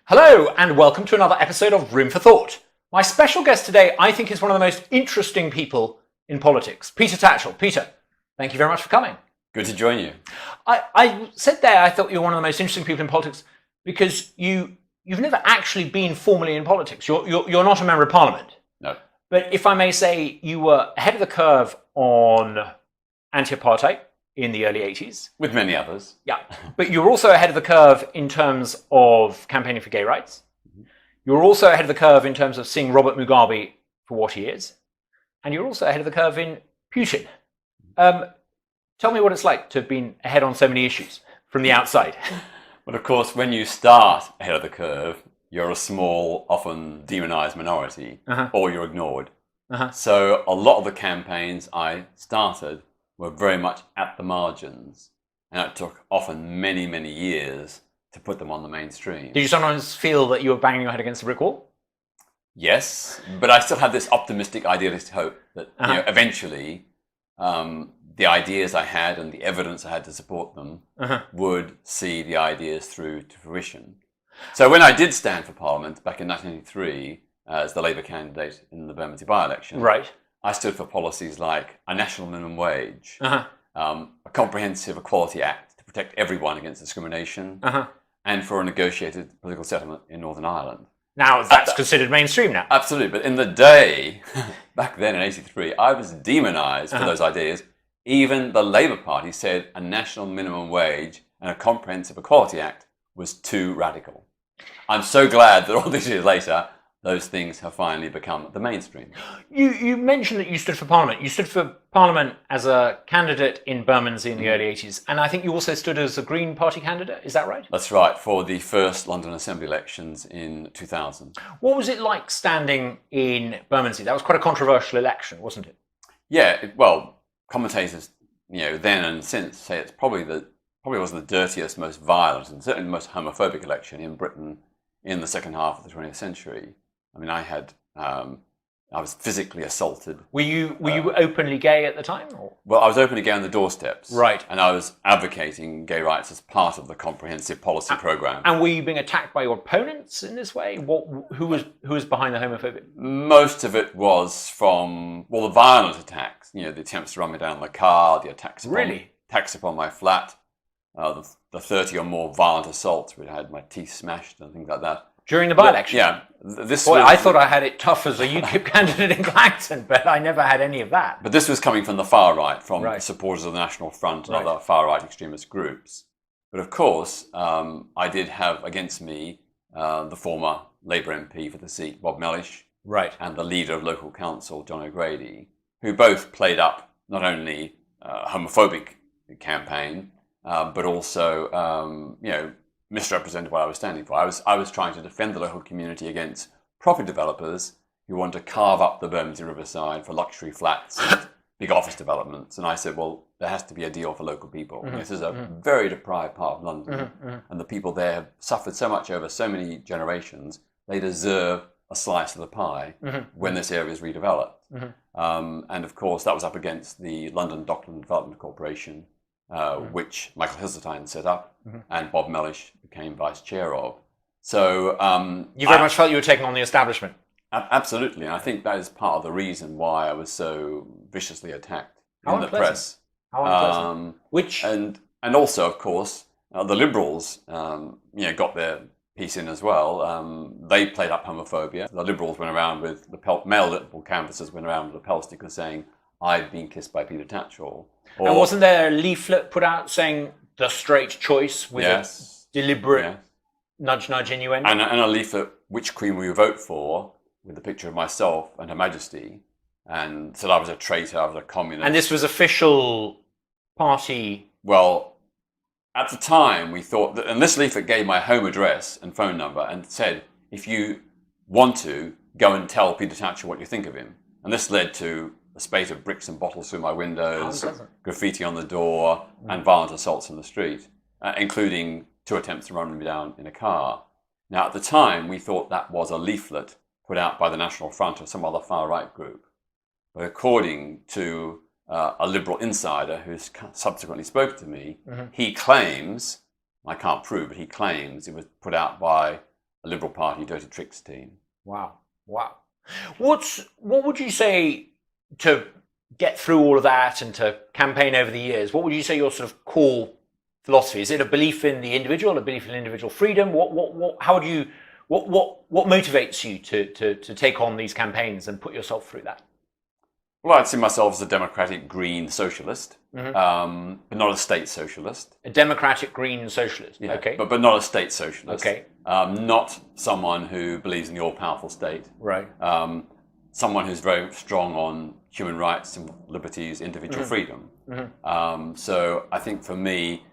Hello and welcome to another episode of Room for Thought. My special guest today, I think, is one of the most interesting people in politics, Peter Tatchell. Peter, thank you very much for coming. Good to join you. I said there I thought you were one of the most interesting people in politics because you've never actually been formally in politics. You're not a member of Parliament. No. But if I may say, you were ahead of the curve on anti-apartheid in the early 80s. With many others. Yeah, but you're also ahead of the curve in terms of campaigning for gay rights. You're also ahead of the curve in terms of seeing Robert Mugabe for what he is. And you're also ahead of the curve in Putin. Tell me what it's like to have been ahead on so many issues from the outside. Well, of course, when you start ahead of the curve, you're a small, often demonized minority, or you're ignored. So a lot of the campaigns I started were very much at the margins, and it took often many, many years to put them on the mainstream. Did you sometimes feel that you were banging your head against a brick wall? Yes, but I still had this optimistic, idealistic hope that eventually the ideas I had and the evidence I had to support them would see the ideas through to fruition. So when I did stand for Parliament back in 1983 as the Labour candidate in the Bermondsey by-election, I stood for policies like a national minimum wage, a comprehensive Equality Act to protect everyone against discrimination, and for a negotiated political settlement in Northern Ireland. Now, that's considered mainstream now. Absolutely, but in the day, back then in 83, I was demonised for those ideas. Even the Labour Party said a national minimum wage and a comprehensive Equality Act was too radical. I'm so glad that all these years later, those things have finally become the mainstream. You mentioned that you stood for Parliament. You stood for Parliament as a candidate in Bermondsey in the early 80s, and I think you also stood as a Green Party candidate. Is that right? That's right, for the first London Assembly elections in 2000. What was it like standing in Bermondsey? That was quite a controversial election, wasn't it? Yeah, well, commentators, then and since say it's probably was the dirtiest, most violent, and certainly the most homophobic election in Britain in the second half of the 20th century. I mean, I was physically assaulted. Were you openly gay at the time? Or? Well, I was openly gay on the doorsteps. Right. And I was advocating gay rights as part of the comprehensive policy programme. And were you being attacked by your opponents in this way? Who was behind the homophobia? Most of it was from, the violent attacks. The attempts to run me down in the car, the attacks upon my flat, the 30 or more violent assaults where I had my teeth smashed and things like that. During the by-election? Yeah. I thought I had it tough as a UKIP candidate in Clacton, but I never had any of that. But this was coming from the far right, from supporters of the National Front and other far-right extremist groups. But of course, I did have against me the former Labour MP for the seat, Bob Mellish, and the leader of local council, John O'Grady, who both played up not only a homophobic campaign, but also, misrepresented what I was standing for. I was trying to defend the local community against property developers who want to carve up the Bermondsey Riverside for luxury flats and big office developments. And I said, well, there has to be a deal for local people. This is a very deprived part of London, and the people there have suffered so much over so many generations, they deserve a slice of the pie when this area is redeveloped. And of course, that was up against the London Dockland Development Corporation, which Michael Heseltine set up, and Bob Mellish became vice chair of. So you very much felt you were taking on the establishment. Absolutely, and I think that is part of the reason why I was so viciously attacked in the press. How unpleasant. And also, of course, the Liberals, got their piece in as well. They played up homophobia. The Liberals went around with male Liberal canvassers went around with a pelt sticker saying, "I've been kissed by Peter Tatchell." And wasn't there a leaflet put out saying the straight choice with a deliberate nudge innuendo? And a leaflet, which Queen will you vote for, with a picture of myself and Her Majesty, and said I was a traitor, I was a communist. And this was official party? Well, at the time we thought that, and this leaflet gave my home address and phone number and said, if you want to, go and tell Peter Tatchell what you think of him. And this led to a spate of bricks and bottles through my windows, graffiti on the door, and violent assaults in the street, including 2 attempts to run me down in a car. Now, at the time, we thought that was a leaflet put out by the National Front or some other far-right group. But according to a Liberal insider who subsequently spoke to me, he claims, I can't prove, but he claims it was put out by a Liberal Party dirty tricks team. Wow. What would you say to get through all of that and to campaign over the years? What would you say your sort of core philosophy? Is it a belief in the individual, a belief in individual freedom? What motivates you to take on these campaigns and put yourself through that? Well, I'd see myself as a democratic green socialist, but not a state socialist. A democratic green socialist, yeah, okay. But not a state socialist. Okay. Not someone who believes in the all-powerful state. Right. Someone who's very strong on human rights and liberties, individual freedom. So I think for me,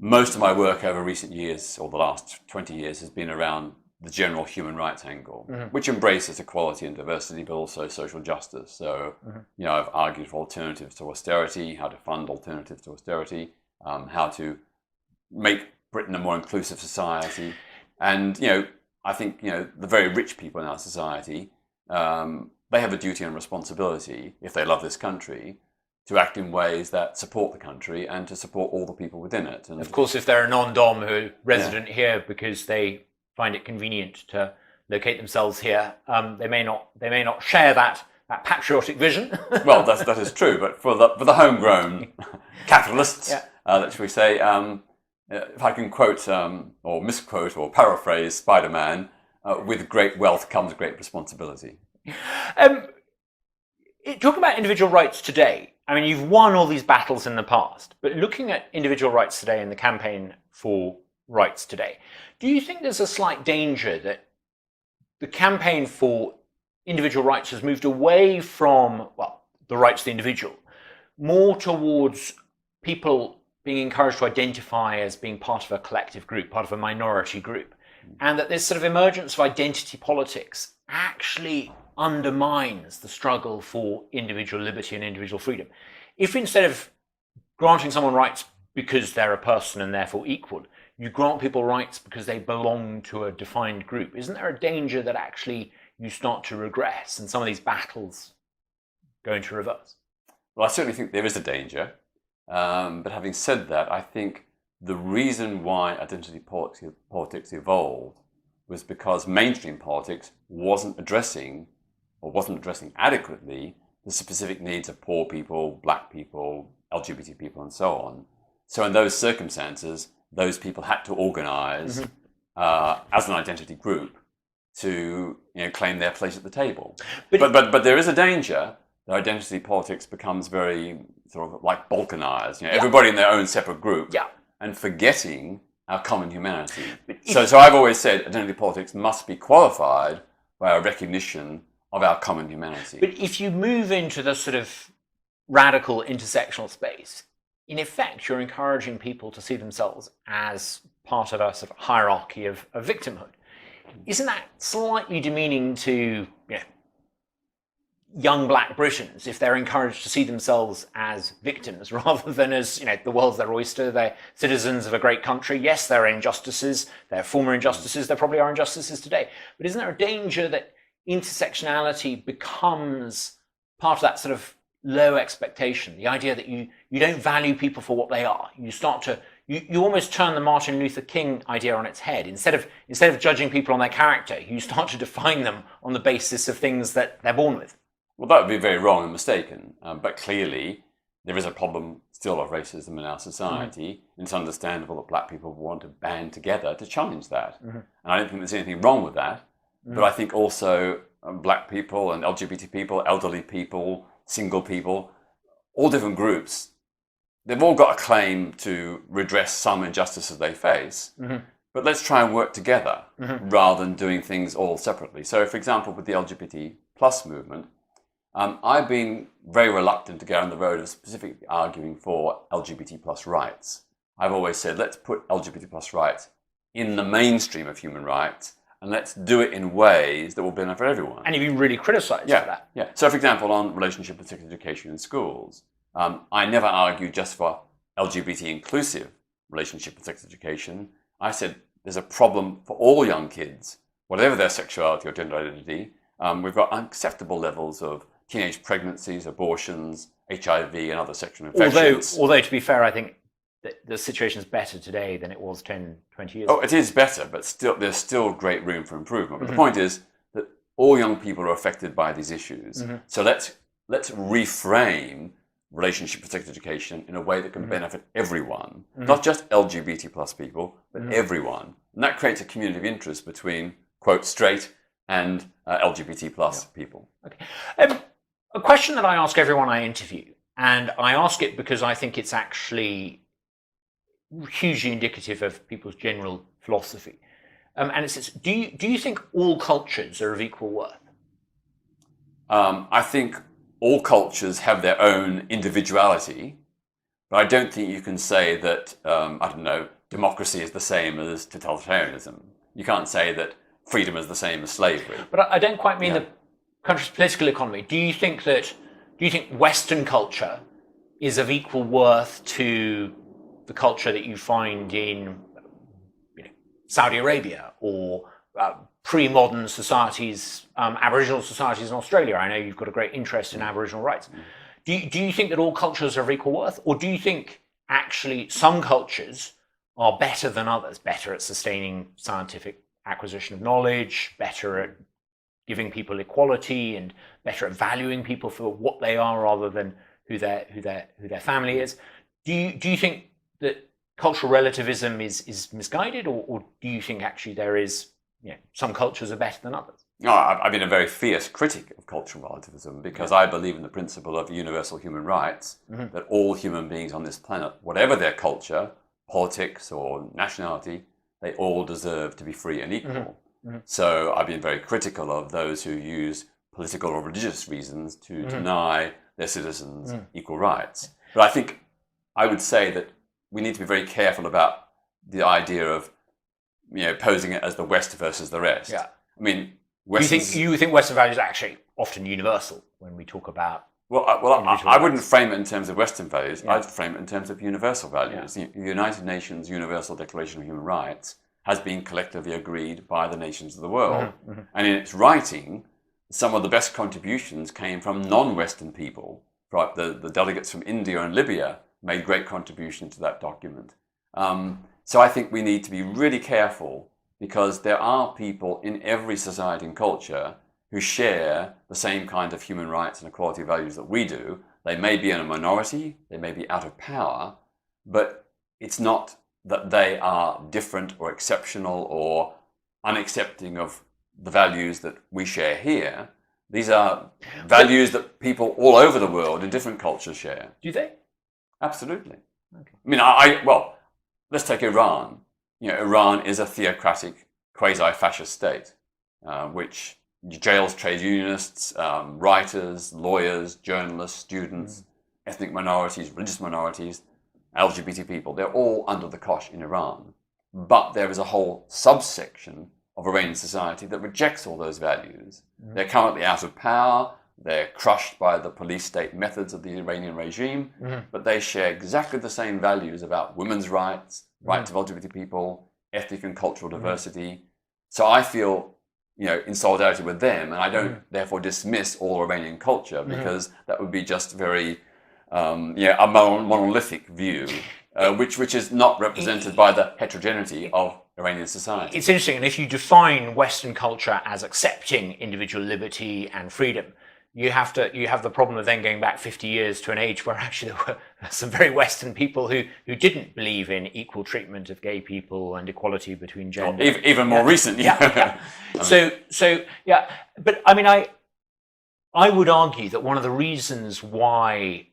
most of my work over recent years, or the last 20 years, has been around the general human rights angle, which embraces equality and diversity, but also social justice. So, I've argued for alternatives to austerity, how to fund alternatives to austerity, how to make Britain a more inclusive society. And, I think, the very rich people in our society, they have a duty and responsibility, if they love this country, to act in ways that support the country and to support all the people within it. And of course, if they're a non-dom who are resident here because they find it convenient to locate themselves here, they may not share that patriotic vision. Well, that is true, but for the homegrown capitalists, that shall we say, if I can quote or misquote or paraphrase Spider-Man, with great wealth comes great responsibility. Talking about individual rights today, I mean, you've won all these battles in the past, but looking at individual rights today and the campaign for rights today, do you think there's a slight danger that the campaign for individual rights has moved away from, the rights of the individual, more towards people being encouraged to identify as being part of a collective group, part of a minority group, and that this sort of emergence of identity politics actually undermines the struggle for individual liberty and individual freedom? If instead of granting someone rights because they're a person and therefore equal, you grant people rights because they belong to a defined group, isn't there a danger that actually you start to regress and some of these battles go into reverse? Well, I certainly think there is a danger. But having said that, I think the reason why identity politics evolved was because mainstream politics wasn't addressing adequately the specific needs of poor people, black people, LGBT people, and so on. So in those circumstances, those people had to organize as an identity group to claim their place at the table. But there is a danger that identity politics becomes very sort of like balkanized. Everybody in their own separate group, and forgetting our common humanity. So I've always said identity politics must be qualified by a recognition of our common humanity. But if you move into the sort of radical intersectional space, in effect, you're encouraging people to see themselves as part of a sort of hierarchy of victimhood. Isn't that slightly demeaning to young black Britons if they're encouraged to see themselves as victims rather than as, the world's their oyster, they're citizens of a great country? Yes, there are injustices, there are former injustices, there probably are injustices today. But isn't there a danger that intersectionality becomes part of that sort of low expectation, the idea that you don't value people for what they are? You start to you almost turn the Martin Luther King idea on its head. Instead of judging people on their character, you start to define them on the basis of things that they're born with. Well, that would be very wrong and mistaken. But clearly, there is a problem still of racism in our society. It's understandable that black people want to band together to challenge that. And I don't think there's anything wrong with that. But I think also black people and LGBT people, elderly people, single people, all different groups, they've all got a claim to redress some injustices they face. But let's try and work together rather than doing things all separately. So, for example, with the LGBT plus movement, I've been very reluctant to go on the road of specifically arguing for LGBT plus rights. I've always said, let's put LGBT plus rights in the mainstream of human rights, and let's do it in ways that will benefit everyone. And you've been really criticised for that. Yeah. So, for example, on relationship and sex education in schools, I never argued just for LGBT inclusive relationship and sex education. I said there's a problem for all young kids, whatever their sexuality or gender identity. We've got unacceptable levels of teenage pregnancies, abortions, HIV, and other sexual infections. Although to be fair, I think the situation is better today than it was 10, 20 years ago? ago? It is better, but there's still great room for improvement. But the point is that all young people are affected by these issues. So let's reframe relationship protected education in a way that can benefit everyone, not just LGBT plus people, but everyone. And that creates a community of interest between, quote, straight and LGBT plus people. Okay. A question that I ask everyone I interview, and I ask it because I think it's actually hugely indicative of people's general philosophy. And it says, do you think all cultures are of equal worth? I think all cultures have their own individuality, but I don't think you can say that, democracy is the same as totalitarianism. You can't say that freedom is the same as slavery. But I don't quite mean the country's political economy. Do you think Western culture is of equal worth to the culture that you find in Saudi Arabia or pre-modern societies, Aboriginal societies in Australia? I know you've got a great interest in Aboriginal rights. Do you think that all cultures are of equal worth, or do you think actually some cultures are better than others, better at sustaining scientific acquisition of knowledge, better at giving people equality, and better at valuing people for what they are rather than who their family is? Do you think that cultural relativism is misguided, or do you think actually there is some cultures are better than others? No, I've been a very fierce critic of cultural relativism because I believe in the principle of universal human rights, that all human beings on this planet, whatever their culture, politics or nationality, they all deserve to be free and equal. So I've been very critical of those who use political or religious reasons to deny their citizens equal rights. But I think I would say that we need to be very careful about the idea of posing it as the West versus the rest. Yeah. I mean, you think Western values are actually often universal when we talk about? I wouldn't frame it in terms of Western values. I'd frame it in terms of universal values. The United Nations Universal Declaration of Human Rights has been collectively agreed by the nations of the world. And in its writing, some of the best contributions came from non-Western people. Right? The delegates from India and Libya made great contribution to that document. So I think we need to be really careful, because there are people in every society and culture who share the same kind of human rights and equality values that we do. They may be in a minority, they may be out of power, but it's not that they are different or exceptional or unaccepting of the values that we share here. These are values that people all over the world in different cultures share. Do they? Absolutely. Okay. I mean, let's take Iran. Iran is a theocratic, quasi-fascist state, which jails trade unionists, writers, lawyers, journalists, students, ethnic minorities, religious minorities, LGBT people. They're all under the cosh in Iran. But there is a whole subsection of Iranian society that rejects all those values. They're currently out of power. They're crushed by the police state methods of the Iranian regime, but they share exactly the same values about women's rights, rights of LGBT people, ethnic and cultural diversity. So I feel, in solidarity with them, and I don't therefore dismiss all Iranian culture, because that would be just very, a monolithic view, which is not represented by the heterogeneity of Iranian society. It's interesting, and if you define Western culture as accepting individual liberty and freedom, you have the problem of then going back 50 years to an age where actually there were some very Western people who didn't believe in equal treatment of gay people and equality between gender. Even more recent. But I mean, I would argue that one of the reasons why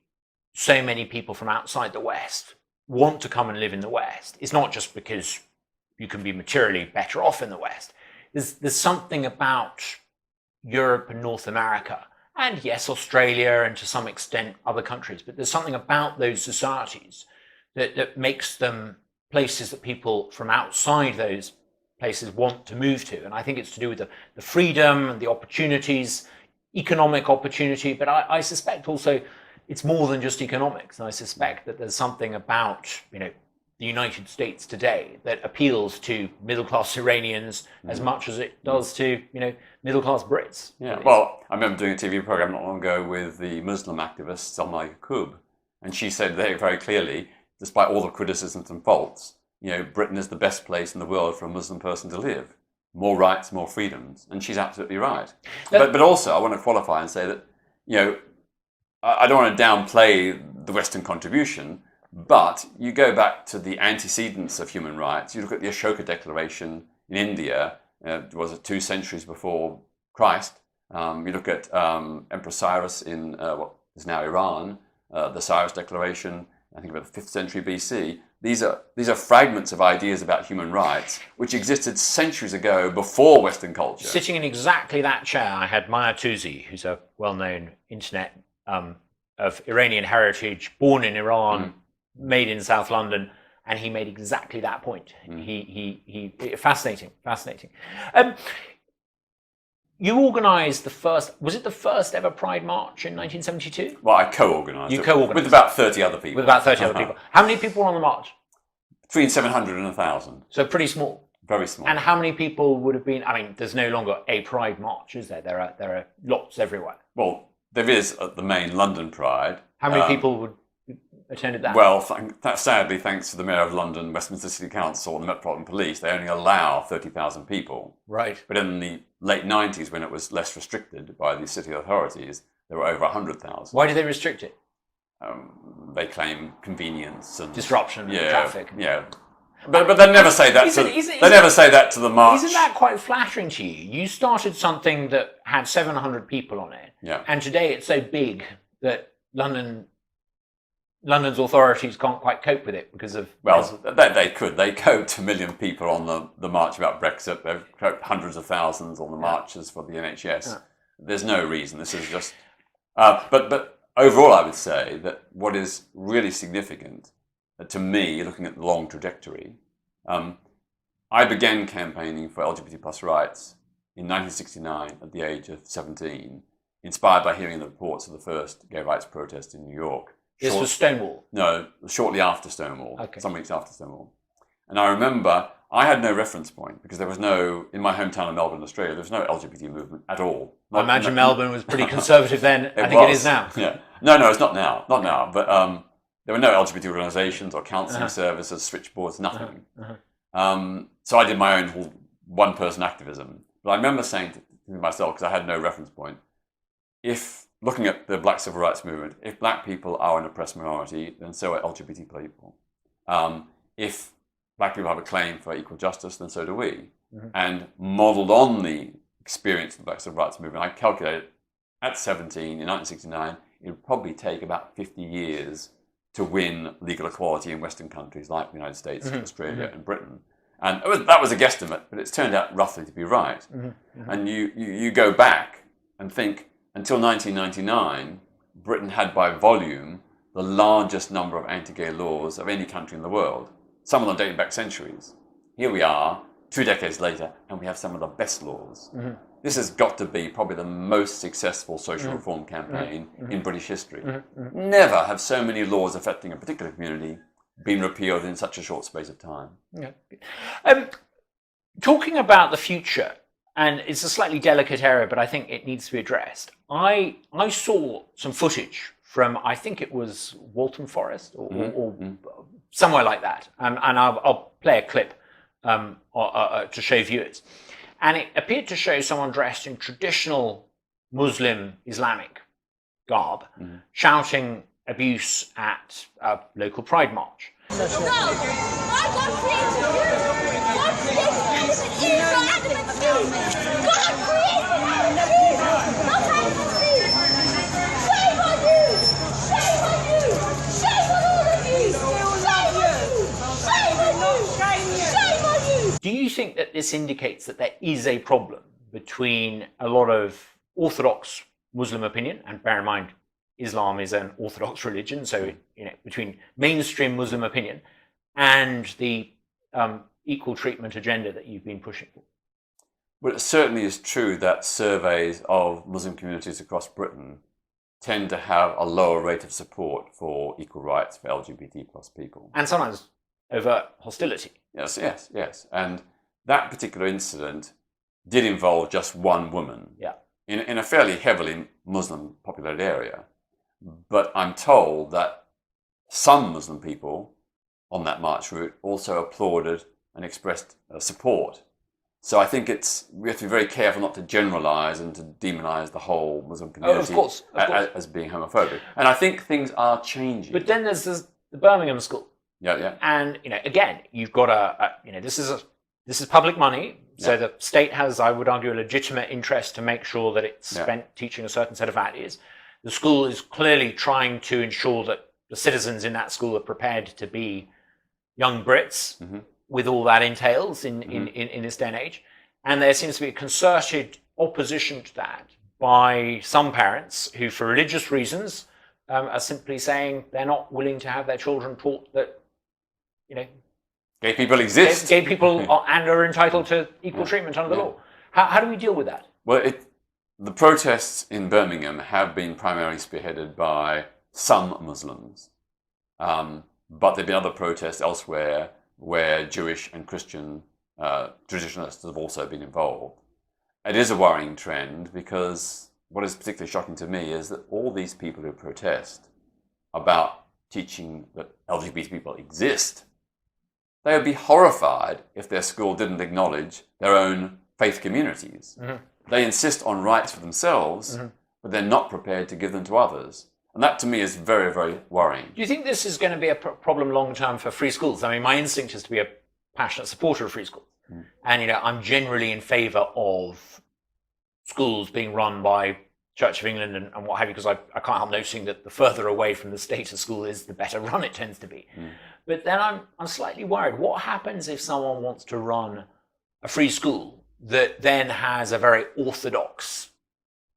so many people from outside the West want to come and live in the West is not just because you can be materially better off in the West. There's something about Europe and North America, and yes, Australia, and to some extent other countries, but there's something about those societies that makes them places that people from outside those places want to move to. And I think it's to do with the freedom and the opportunities, economic opportunity, but I suspect also it's more than just economics. And I suspect that there's something about, the United States today that appeals to middle-class Iranians as much as it does to, middle-class Brits. Yeah. Well, I remember doing a TV program not long ago with the Muslim activist Salma Yaqub, and she said very, very clearly, despite all the criticisms and faults, Britain is the best place in the world for a Muslim person to live. More rights, more freedoms. And she's absolutely right. But also, I want to qualify and say that, I don't want to downplay the Western contribution, but you go back to the antecedents of human rights. You look at the Ashoka Declaration in India, was it 2 centuries before Christ? You look at Emperor Cyrus in what is now Iran, the Cyrus Declaration, I think about the 5th century BC. These are fragments of ideas about human rights which existed centuries ago before Western culture. Sitting in exactly that chair, I had Maya Tuzi, who's a well-known internet of Iranian heritage, born in Iran, made in South London, and he made exactly that point. He fascinating. You organised the first, was it the first ever Pride March in 1972? Well, I co-organised it. You co-organised with about 30 other people. With about 30 other people. How many people were on the march? Between 700 and 1,000. So pretty small. Very small. And how many people would have been, I mean, there's no longer a Pride March, is there? There are lots everywhere. Well, there is at the main London Pride. How many people would attended that? Well, sadly, thanks to the Mayor of London, Westminster City Council and the Metropolitan Police, they only allow 30,000 people. Right. But in the late 90s, when it was less restricted by the city authorities, there were over 100,000. Why did they restrict it? They claim convenience and disruption and traffic. Yeah. But they never say that. They never say that to the march. Isn't that quite flattering to you? You started something that had 700 people on it, and today it's so big that London's authorities can't quite cope with it because of... Well, they could. They coped 1 million people on the march about Brexit. They've coped hundreds of thousands on the marches for the NHS. Yeah. There's no reason. This is just... But overall, I would say that what is really significant to me, looking at the long trajectory, I began campaigning for LGBT plus rights in 1969 at the age of 17, inspired by hearing the reports of the first gay rights protest in New York. This was Stonewall? No, shortly after Stonewall, okay. Some weeks after Stonewall. And I remember I had no reference point because there was no, in my hometown of Melbourne, Australia, there was no LGBT movement at all. I imagine Melbourne was pretty conservative then. I think it is now. Yeah. No, it's not now. Not now. But there were no LGBT organisations or counselling services, switchboards, nothing. So I did my own one-person activism. But I remember saying to myself, because I had no reference point, if looking at the Black Civil Rights Movement, if black people are an oppressed minority, then so are LGBT people. If black people have a claim for equal justice, then so do we. And modelled on the experience of the Black Civil Rights Movement, I calculated at 17 in 1969, it would probably take about 50 years to win legal equality in Western countries like the United States, Australia and Britain. And that was a guesstimate, but it's turned out roughly to be right. And you go back and think, until 1999, Britain had by volume the largest number of anti-gay laws of any country in the world. Some of them dating back centuries. Here we are, 2 decades later, and we have some of the best laws. This has got to be probably the most successful social reform campaign in British history. Never have so many laws affecting a particular community been repealed in such a short space of time. Talking about the future, and it's a slightly delicate area, but I think it needs to be addressed. I saw some footage from, I think it was Waltham Forest or somewhere like that, and I'll play a clip to show viewers. And it appeared to show someone dressed in traditional Muslim Islamic garb, shouting abuse at a local Pride march. Do you think that this indicates that there is a problem between a lot of Orthodox Muslim opinion, and bear in mind, Islam is an Orthodox religion, so between mainstream Muslim opinion and the equal treatment agenda that you've been pushing for? Well, it certainly is true that surveys of Muslim communities across Britain tend to have a lower rate of support for equal rights for LGBT plus people. And sometimes overt hostility. Yes. And that particular incident did involve just one woman in a fairly heavily Muslim populated area. But I'm told that some Muslim people on that march route also applauded and expressed support. So I think we have to be very careful not to generalise and to demonise the whole Muslim community of course. As being homophobic. And I think things are changing. But then there's the Birmingham school. Yeah. And again, you've got this is public money, so the state has, I would argue, a legitimate interest to make sure that it's spent teaching a certain set of values. The school is clearly trying to ensure that the citizens in that school are prepared to be young Brits, with all that entails in this day and age. And there seems to be a concerted opposition to that by some parents who, for religious reasons, are simply saying they're not willing to have their children taught that, gay people exist. Gay people are entitled to equal treatment under the law. How do we deal with that? Well, the protests in Birmingham have been primarily spearheaded by some Muslims, but there have been other protests elsewhere where Jewish and Christian traditionalists have also been involved. It is a worrying trend because what is particularly shocking to me is that all these people who protest about teaching that LGBT people exist, they would be horrified if their school didn't acknowledge their own faith communities. They insist on rights for themselves, but they're not prepared to give them to others. And that, to me, is very, very worrying. Do you think this is going to be a problem long-term for free schools? I mean, my instinct is to be a passionate supporter of free schools. And, I'm generally in favour of schools being run by Church of England and what have you, because I can't help noticing that the further away from the state a school is, the better run it tends to be. But then I'm slightly worried. What happens if someone wants to run a free school that then has a very orthodox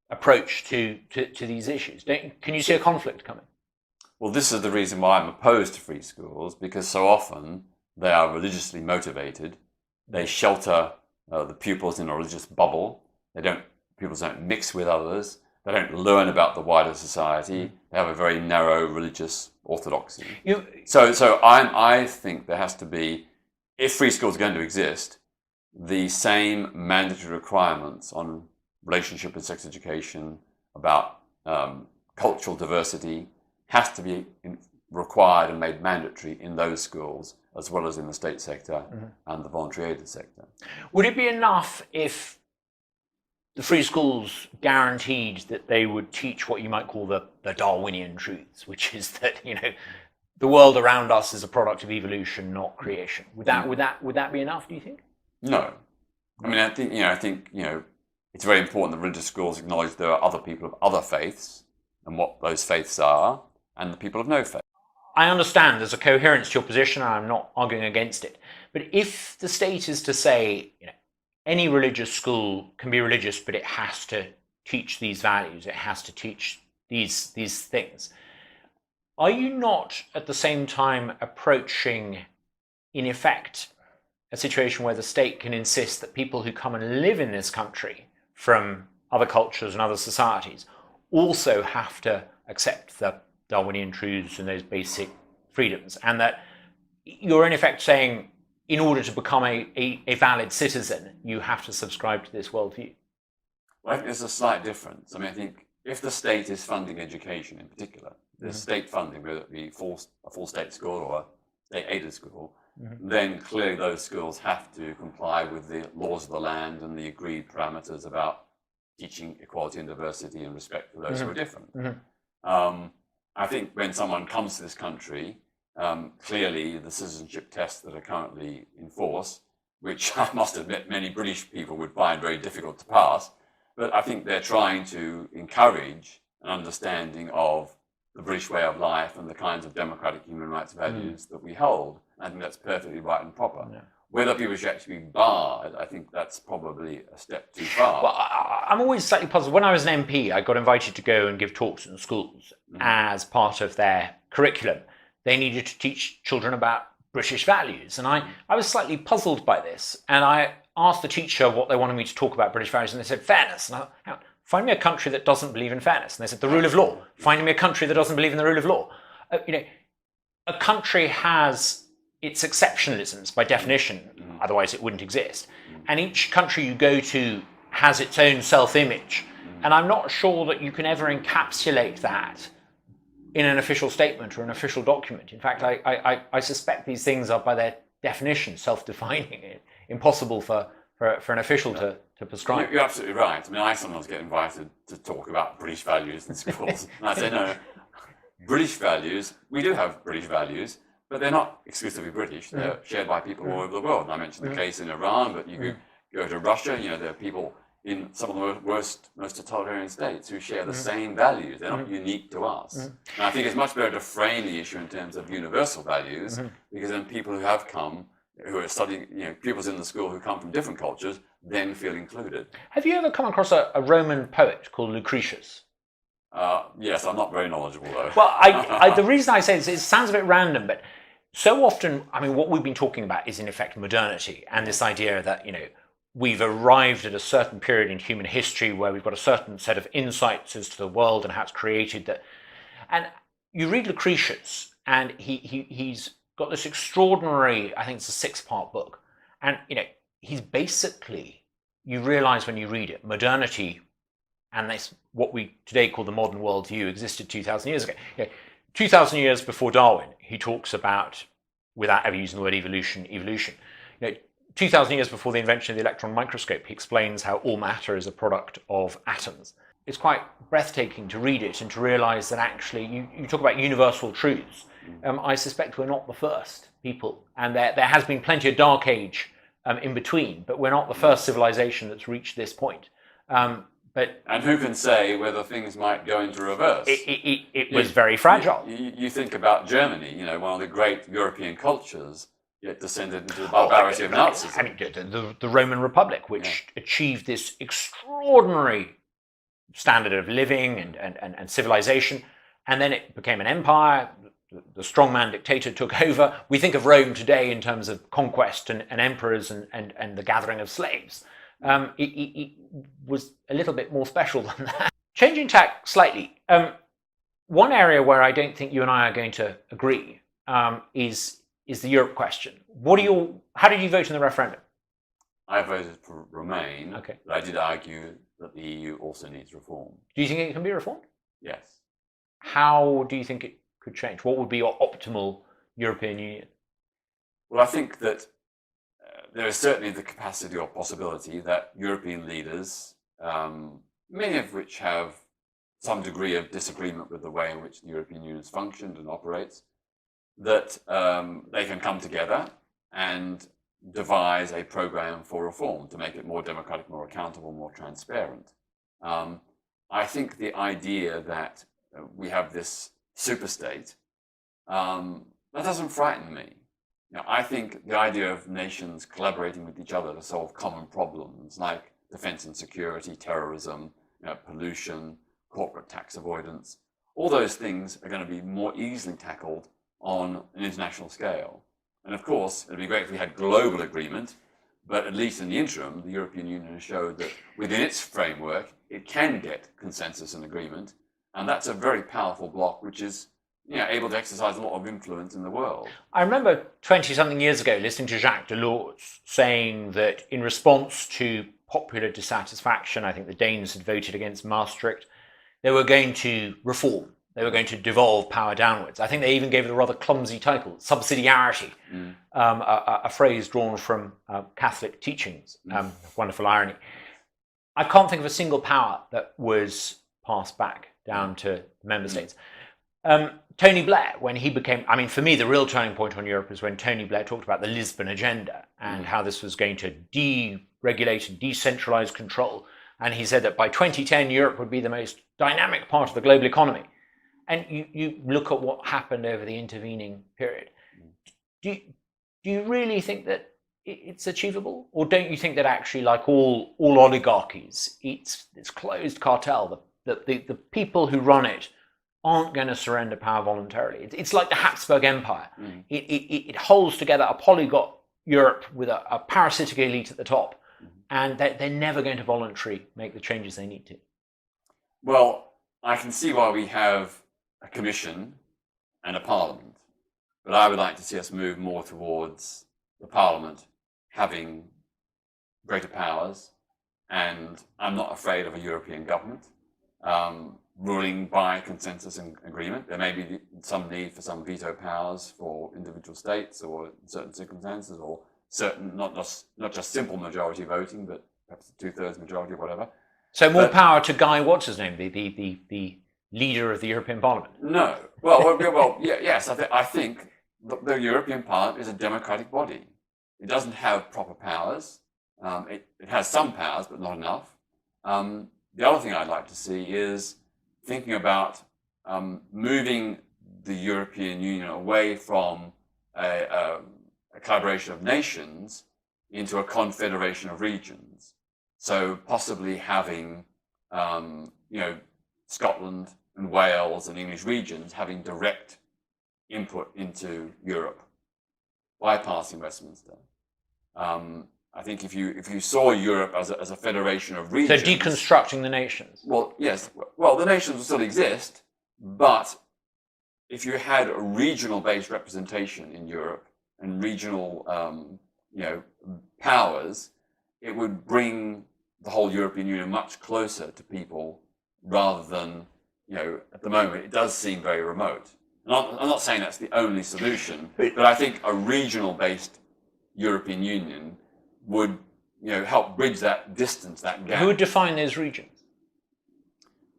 approach to these issues? Can you see a conflict coming? Well, this is the reason why I'm opposed to free schools, because so often they are religiously motivated. They shelter the pupils in a religious bubble. Pupils don't mix with others. They don't learn about the wider society. They have a very narrow religious orthodoxy. So I think there has to be, if free schools are going to exist, the same mandatory requirements on relationship and sex education, about cultural diversity, has to be required and made mandatory in those schools, as well as in the state sector and the voluntary aided sector. Would it be enough if the free schools guaranteed that they would teach what you might call the Darwinian truths, which is that, the world around us is a product of evolution, not creation? Would that be enough, do you think? No. I mean, I think it's very important that religious schools acknowledge there are other people of other faiths and what those faiths are, and the people of no faith. I understand there's a coherence to your position, and I'm not arguing against it. But if the state is to say, any religious school can be religious, but it has to teach these values, it has to teach these things, are you not at the same time approaching, in effect, a situation where the state can insist that people who come and live in this country from other cultures and other societies also have to accept the Darwinian truths and those basic freedoms, and that you're in effect saying, in order to become a valid citizen, you have to subscribe to this worldview? Well, I think there's a slight difference. I mean, I think if the state is funding education in particular, the state funding, whether it be a full state school or a state-aided school, then clearly those schools have to comply with the laws of the land and the agreed parameters about teaching equality and diversity and respect for those who are different. I think when someone comes to this country, clearly the citizenship tests that are currently in force, which I must admit many British people would find very difficult to pass, but I think they're trying to encourage an understanding of the British way of life and the kinds of democratic human rights values that we hold. I think that's perfectly right and proper. Whether people should actually be barred, I think that's probably a step too far. Well, I'm always slightly puzzled. When I was an MP, I got invited to go and give talks in schools as part of their curriculum. They needed to teach children about British values. And I was slightly puzzled by this. And I asked the teacher what they wanted me to talk about British values, and they said, fairness. And I find me a country that doesn't believe in fairness. And they said, the rule of law. Find me a country that doesn't believe in the rule of law. A country has its exceptionalisms by definition, otherwise it wouldn't exist. And each country you go to has its own self-image. And I'm not sure that you can ever encapsulate that in an official statement or an official document. In fact, I suspect these things are by their definition self-defining. Impossible for an official to prescribe. You're absolutely right. I mean, I sometimes get invited to talk about British values in schools, and I say, no, British values, we do have British values, but they're not exclusively British. They're shared by people all over the world. And I mentioned the case in Iran, but you could go to Russia. There are people in some of the worst, most totalitarian states who share the same values. They're not unique to us. And I think it's much better to frame the issue in terms of universal values, because then people who have come, who are studying, pupils in the school who come from different cultures, then feel included. Have you ever come across a Roman poet called Lucretius? Yes, I'm not very knowledgeable though. Well, the reason I say this, it sounds a bit random, but so often, I mean, what we've been talking about is in effect modernity and this idea that, we've arrived at a certain period in human history where we've got a certain set of insights as to the world and how it's created. And you read Lucretius, and he's got this extraordinary, I think it's a 6-part book, and he's basically, you realize when you read it, modernity, and this what we today call the modern worldview, existed 2,000 years ago. 2,000 years before Darwin, he talks about, without ever using the word evolution. 2,000 years before the invention of the electron microscope, he explains how all matter is a product of atoms. It's quite breathtaking to read it and to realize that actually, you talk about universal truths. I suspect we're not the first people, and there has been plenty of dark age in between, but we're not the first civilization that's reached this point. And who can say whether things might go into reverse? It was very fragile. You think about Germany, one of the great European cultures, yet descended into the barbarity of Nazism. I mean, the Roman Republic, which achieved this extraordinary standard of living and civilization, and then it became an empire. The strongman dictator took over. We think of Rome today in terms of conquest and emperors and the gathering of slaves. It was a little bit more special than that. Changing tack slightly, one area where I don't think you and I are going to agree is the Europe question. How did you vote in the referendum? I voted for Remain, okay. But I did argue that the EU also needs reform. Do you think it can be reformed? Yes. How do you think it could change? What would be your optimal European Union? Well, I think that there is certainly the capacity or possibility that European leaders, many of which have some degree of disagreement with the way in which the European Union has functioned and operates, that they can come together and devise a program for reform to make it more democratic, more accountable, more transparent. I think the idea that we have this superstate, that doesn't frighten me. I think the idea of nations collaborating with each other to solve common problems like defense and security, terrorism, pollution, corporate tax avoidance, all those things are going to be more easily tackled on an international scale. And of course, it would be great if we had global agreement, but at least in the interim, the European Union has showed that within its framework, it can get consensus and agreement. And that's a very powerful bloc, which is able to exercise a lot of influence in the world. I remember 20-something years ago listening to Jacques Delors saying that in response to popular dissatisfaction, I think the Danes had voted against Maastricht, they were going to reform. They were going to devolve power downwards. I think they even gave it a rather clumsy title, subsidiarity, a phrase drawn from Catholic teachings. Wonderful irony. I can't think of a single power that was passed back down to member states. Tony Blair, when he became, for me, the real turning point on Europe is when Tony Blair talked about the Lisbon agenda and how this was going to deregulate and decentralize control. And he said that by 2010, Europe would be the most dynamic part of the global economy. And you look at what happened over the intervening period. Do you really think that it's achievable? Or don't you think that actually, like all oligarchies, it's closed cartel, the people who run it aren't going to surrender power voluntarily? It's like the Habsburg Empire. It holds together a polyglot Europe with a parasitic elite at the top, and they're never going to voluntarily make the changes they need to. Well, I can see why we have a commission and a parliament, but I would like to see us move more towards the parliament having greater powers, and I'm not afraid of a European government. ruling by consensus and agreement. There may be some need for some veto powers for individual states or certain circumstances, or certain not just simple majority voting, but perhaps a 2/3 majority or whatever. So more power to Guy, what's his name, the leader of the European Parliament? No. Well, yes. I think the European Parliament is a democratic body. It doesn't have proper powers. It has some powers, but not enough. The other thing I'd like to see is thinking about moving the European Union away from a collaboration of nations into a confederation of regions. So possibly having, Scotland and Wales and English regions having direct input into Europe, bypassing Westminster. I think if you saw Europe as a federation of regions, so deconstructing the nations. Well, yes. Well, the nations will still exist, but if you had a regional-based representation in Europe and regional, powers, it would bring the whole European Union much closer to people, rather than, at the moment it does seem very remote. And I'm not saying that's the only solution, but I think a regional-based European Union would, help bridge that distance, that gap. Who would define those regions?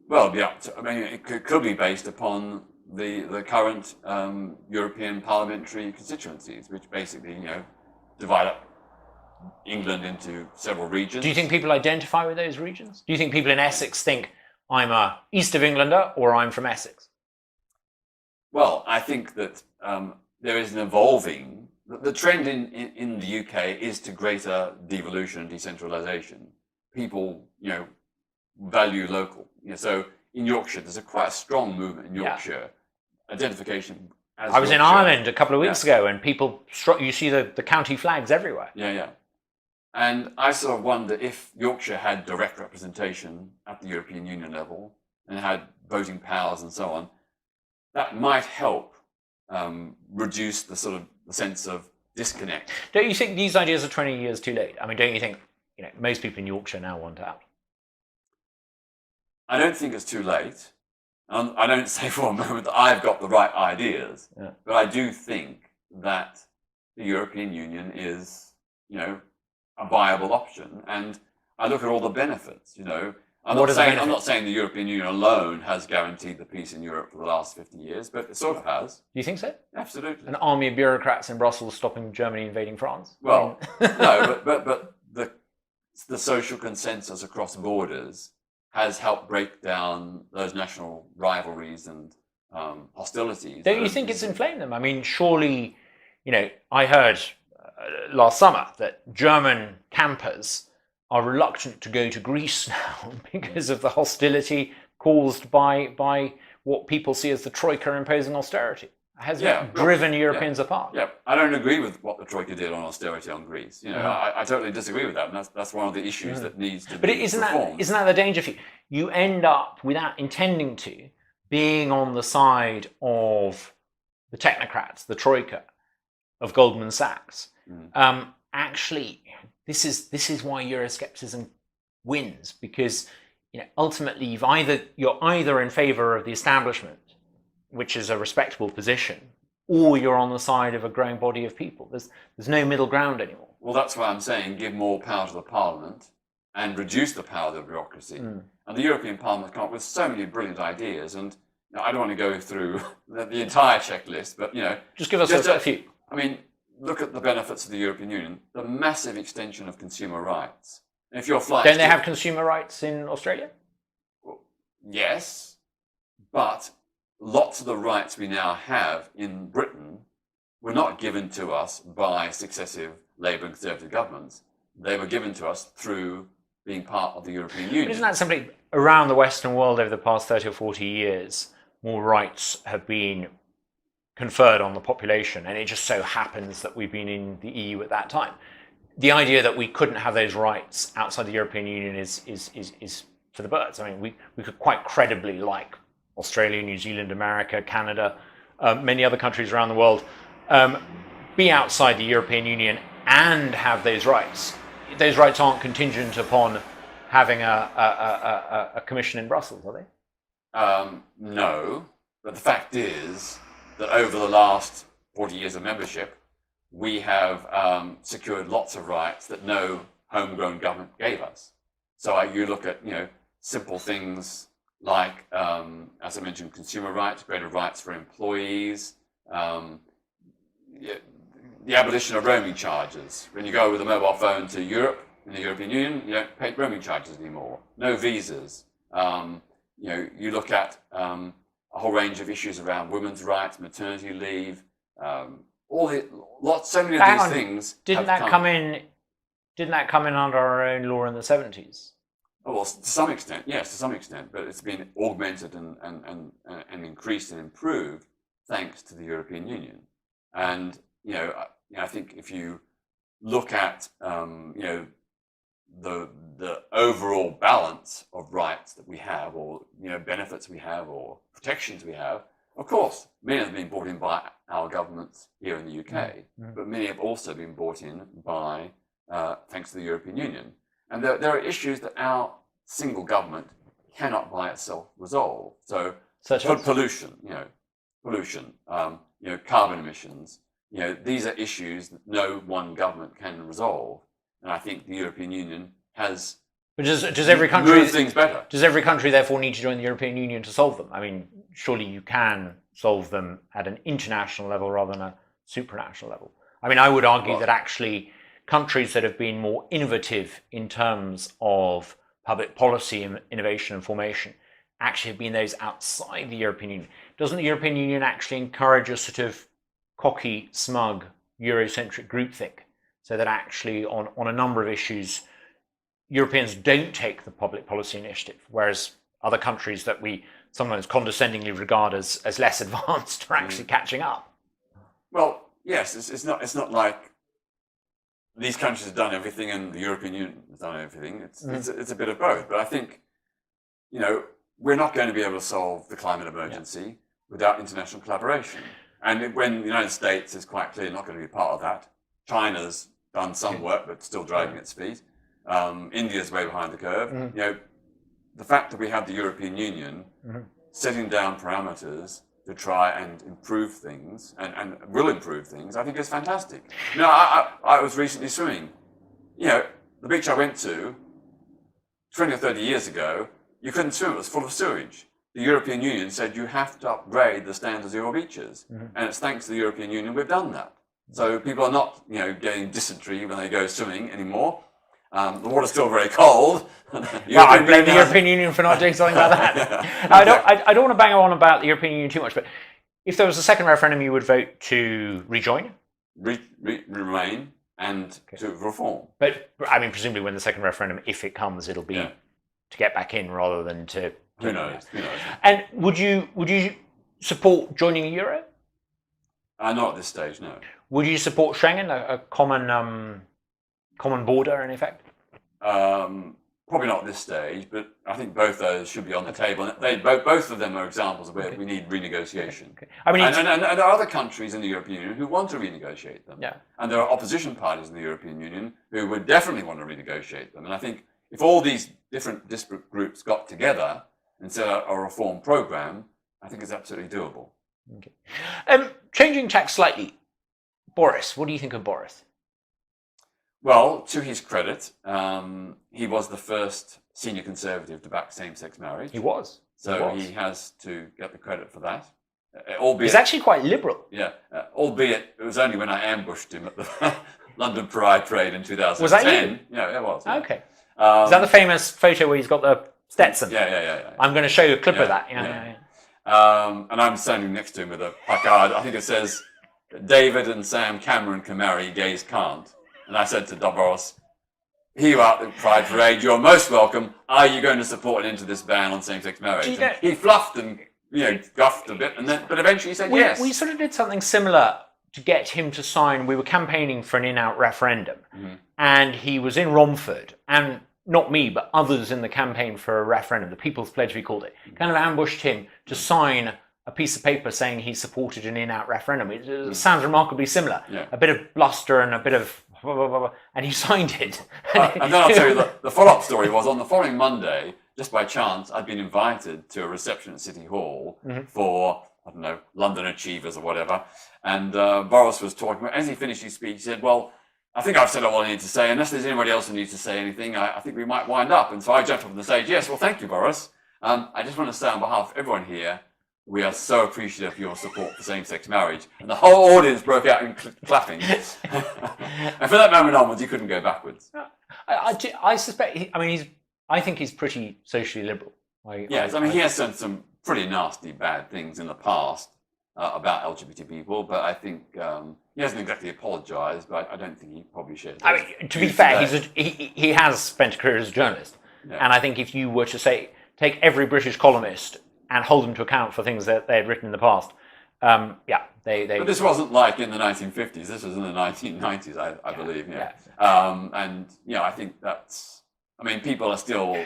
Well, it could be based upon the current European parliamentary constituencies, which basically, divide up England into several regions. Do you think people identify with those regions? Do you think people in Essex think, I'm a East of Englander, or I'm from Essex? Well, I think that there is an evolving... The trend in the UK is to greater devolution and decentralisation. People, value local. So in Yorkshire, there's quite a strong movement in Yorkshire. Identification as I was in Yorkshire. Ireland a couple of weeks ago, and people, you see the county flags everywhere. Yeah. And I sort of wonder if Yorkshire had direct representation at the European Union level and had voting powers and so on, that might help reduce the sort of the sense of disconnect. Don't you think these ideas are 20 years too late? I mean, don't you think most people in Yorkshire now want out? I don't think it's too late. I don't say for a moment that I've got the right ideas, but I do think that the European Union is, a viable option. And I look at all the benefits, I'm not saying the European Union alone has guaranteed the peace in Europe for the last 50 years, but it sort of has. Do you think so? Absolutely. An army of bureaucrats in Brussels stopping Germany invading France? Well, no, but the social consensus across borders has helped break down those national rivalries and hostilities. Don't you think it's inflamed them? I mean, surely, I heard last summer that German campers are reluctant to go to Greece now because of the hostility caused by what people see as the Troika imposing austerity. Has that driven Europeans apart? Yeah, I don't agree with what the Troika did on austerity on Greece. I totally disagree with that, and that's one of the issues that needs to be reformed. But isn't that the danger for you? You end up, without intending to, being on the side of the technocrats, the Troika, of Goldman Sachs. Actually, this is why Euroscepticism wins, because ultimately you're either in favour of the establishment, which is a respectable position, or you're on the side of a growing body of people. There's no middle ground anymore. Well, that's why I'm saying give more power to the Parliament and reduce the power of the bureaucracy. And the European Parliament come up with so many brilliant ideas, and I don't want to go through the entire checklist, but just give us a few. I mean, look at the benefits of the European Union, the massive extension of consumer rights. And if you're flying, don't they have consumer rights in Australia? Well, yes, but lots of the rights we now have in Britain were not given to us by successive Labour and Conservative governments. They were given to us through being part of the European Union. But isn't that simply around the Western world over the past 30 or 40 years, more rights have been conferred on the population, and it just so happens that we've been in the EU at that time. The idea that we couldn't have those rights outside the European Union is for the birds. I mean, we could quite credibly, like Australia, New Zealand, America, Canada, many other countries around the world, be outside the European Union and have those rights. Those rights aren't contingent upon having a commission in Brussels, are they? No, but the fact is that over the last 40 years of membership, we have secured lots of rights that no homegrown government gave us. So you look at, simple things like, as I mentioned, consumer rights, greater rights for employees, the abolition of roaming charges. When you go with a mobile phone to Europe, in the European Union, you don't pay roaming charges anymore. No visas. You look at a whole range of issues around women's rights, maternity leave, so many of these things. Didn't that come in under our own law in the 70s? Oh, well, to some extent, yes, to some extent, but it's been augmented and increased and improved thanks to the European Union. And I think if you look at the overall balance of rights that we have, or benefits we have, or protections we have, of course, many have been brought in by our governments here in the UK, but many have also been brought in by thanks to the European Union. And there are issues that our single government cannot by itself resolve. So, pollution, carbon emissions, these are issues that no one government can resolve. And I think the European Union has. But does every country moved things better? Does every country therefore need to join the European Union to solve them? I mean, surely you can solve them at an international level rather than a supranational level. I mean, I would argue that actually countries that have been more innovative in terms of public policy and innovation and formation actually have been those outside the European Union. Doesn't the European Union actually encourage a sort of cocky, smug, Eurocentric groupthink, so that actually on a number of issues, Europeans don't take the public policy initiative, whereas other countries that we sometimes condescendingly regard as less advanced are actually catching up? Well, yes, it's not like these countries have done everything and the European Union has done everything. It's a bit of both. But I think, we're not going to be able to solve the climate emergency without international collaboration. And when the United States is quite clearly not going to be part of that, China's done some work but still dragging its feet. India's way behind the curve. The fact that we have the European Union setting down parameters to try and improve things and will improve things, I think is fantastic. I was recently swimming. The beach I went to 20 or 30 years ago, you couldn't swim, it was full of sewage. The European Union said you have to upgrade the standards of your beaches. And it's thanks to the European Union we've done that. So people are not, getting dysentery when they go swimming anymore. The water's still very cold. I blame the European Union for not doing something about that. I don't want to bang on about the European Union too much, but if there was a second referendum, you would vote to rejoin? Remain and to reform. But, I mean, presumably when the second referendum, if it comes, it'll be to get back in rather than to... Who knows? And would you support joining the euro? Not at this stage, no. Would you support Schengen, a common border in effect? Probably not at this stage, but I think both those should be on the table. And both of them are examples of where we need renegotiation. Okay. I mean, and there are other countries in the European Union who want to renegotiate them. Yeah. And there are opposition parties in the European Union who would definitely want to renegotiate them. And I think if all these different disparate groups got together and set out a reform program, I think it's absolutely doable. Okay. Changing tack slightly, Boris. What do you think of Boris? Well, to his credit, he was the first senior Conservative to back same-sex marriage. He was. So he has to get the credit for that. Albeit, he's actually quite liberal. Yeah, albeit it was only when I ambushed him at the London Pride Parade in 2010. Was that you? Yeah, it was. Yeah. Okay. Is that the famous photo where he's got the Stetson? Yeah. I'm going to show you a clip of that. Yeah. And I'm standing next to him with a placard. I think it says, "David and Sam Cameron can marry, gays can't." And I said to Boris, "Here you are at the Pride Parade. You're most welcome. Are you going to support an end to this ban on same-sex marriage?" He fluffed and guffed a bit, but eventually he said yes. We sort of did something similar to get him to sign. We were campaigning for an in-out referendum, and he was in Romford, and not me, but others in the campaign for a referendum, the People's Pledge we called it, kind of ambushed him to sign a piece of paper saying he supported an in-out referendum. It sounds remarkably similar. Yeah. A bit of bluster and a bit of blah, blah, blah, and he signed it. And then I'll tell you the follow-up story was on the following Monday, just by chance, I'd been invited to a reception at City Hall for, I don't know, London Achievers or whatever. And Boris was talking, as he finished his speech, he said, well, I think I've said all I need to say. Unless there's anybody else who needs to say anything, I think we might wind up. And so I jumped up on the stage. Yes, well, thank you, Boris. I just want to say on behalf of everyone here, we are so appreciative of your support for same-sex marriage. And the whole audience broke out in clapping. And from that moment onwards, he couldn't go backwards. I suspect, I think he's pretty socially liberal. Yes, he has done some pretty nasty, bad things in the past about LGBT people, but I think he hasn't exactly apologised, but I don't think he probably should. To be fair, he has spent a career as a journalist. Yeah. And I think if you were to take every British columnist and hold them to account for things that they had written in the past, But this wasn't like in the 1950s. This was in the 1990s, I believe. Yeah. And I think that's. People are still